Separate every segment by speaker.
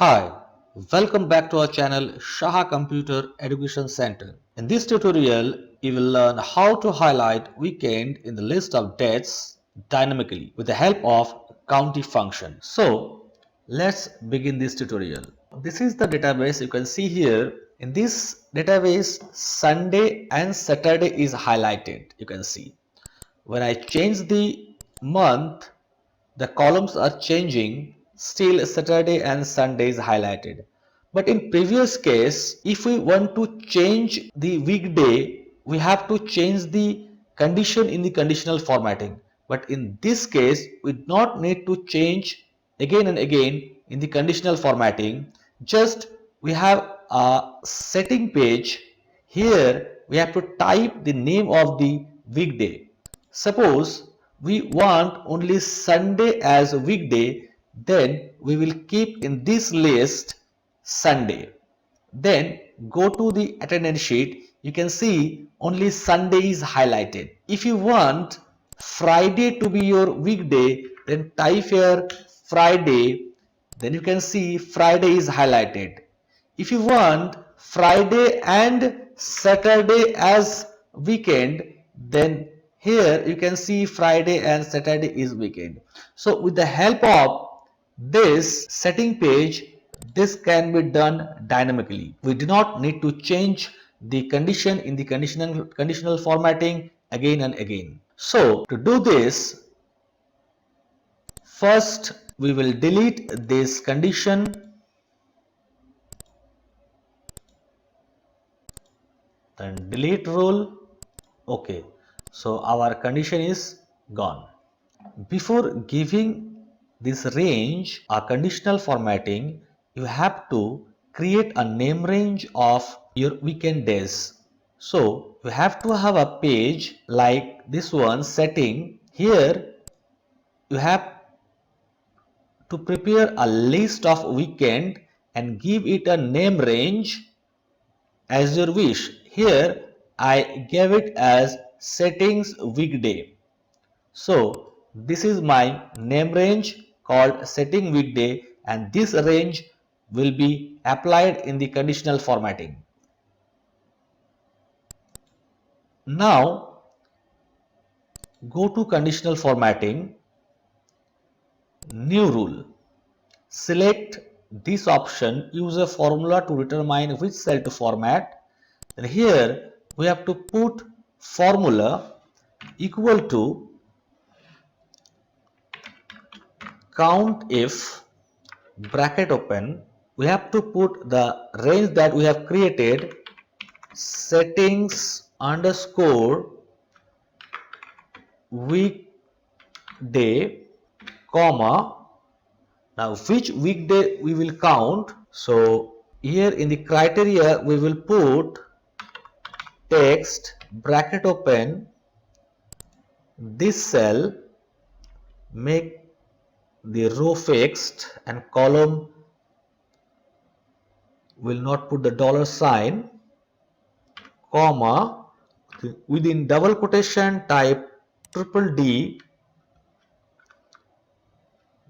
Speaker 1: Hi, welcome back to our channel Saha Computer Education Center. In this tutorial, you will learn how to highlight weekend in the list of dates dynamically with the help of COUNTIF function. So, let's begin this tutorial. This is the database you can see here. In this database, Sunday and Saturday is highlighted. You can see. When I change the month, the columns are changing, still Saturday and Sunday is highlighted. But in previous case, if we want to change the weekday, we have to change the condition in the conditional formatting. But in this case, we do not need to change again and again in the conditional formatting. Just we have a setting page. Here we have to type the name of the weekday. Suppose we want only Sunday as a weekday, then we will keep in this list Sunday. Then go to the attendance sheet. You can see only Sunday is highlighted. If you want Friday to be your weekday, then type here Friday. Then you can see Friday is highlighted. If you want Friday and Saturday as weekend, then here you can see Friday and Saturday is weekend. So with the help of this setting page, this can be done dynamically. We do not need to change the condition in the conditional formatting again and again. So to do this, first we will delete this condition, then delete rule. Okay, so our condition is gone. Before giving this range a conditional formatting, you have to create a name range of your weekend days. So you have to have a page like this one setting. Here you have to prepare a list of weekend and give it a name range as your wish. Here I gave it as settings weekday. So this is my name range called setting weekday, and this range will be applied in the conditional formatting. Now go to conditional formatting, new rule. Select this option, use a formula to determine which cell to format. Then here we have to put formula equal to COUNTIF bracket open. We have to put the range that we have created, settings underscore weekday, comma. Now which weekday we will count? So here in the criteria we will put text bracket open, this cell, make the row fixed and column will not put the dollar sign, comma, within double quotation type triple D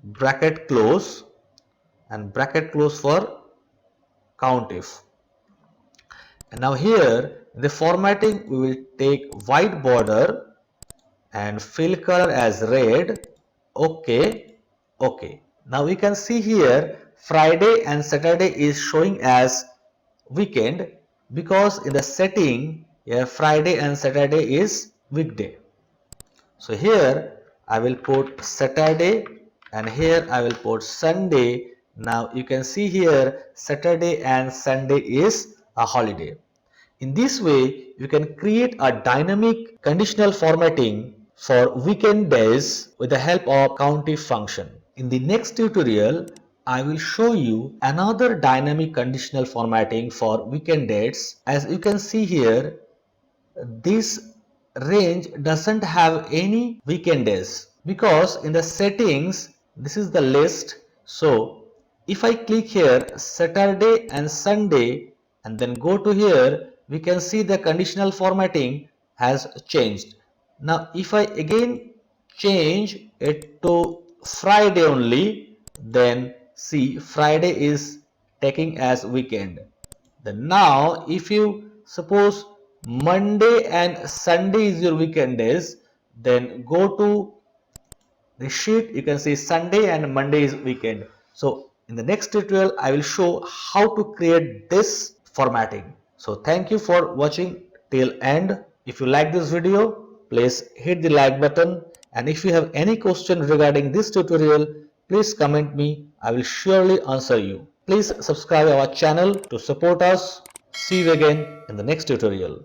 Speaker 1: bracket close and bracket close for COUNTIF. And now here in the formatting we will take white border and fill color as red. Okay. Now we can see here Friday and Saturday is showing as weekend because in the setting here Friday and Saturday is weekday. So here I will put Saturday and here I will put Sunday. Now you can see here Saturday and Sunday is a holiday. In this way you can create a dynamic conditional formatting for weekend days with the help of COUNTIF function. In the next tutorial, I will show you another dynamic conditional formatting for weekend dates. As you can see here, this range doesn't have any weekend days because in the settings, this is the list. So if I click here Saturday and Sunday and then go to here, we can see the conditional formatting has changed. Now if I again change it to Friday only, then see Friday is taking as weekend. Then now if you suppose Monday and Sunday is your weekend days, then go to the sheet, you can see Sunday and Monday is weekend. So in the next tutorial I will show how to create this formatting. So thank you for watching till end. If you like this video, please hit the like button, and if you have any question regarding this tutorial, please comment me. I will surely answer you. Please subscribe our channel to support us. See you again in the next tutorial.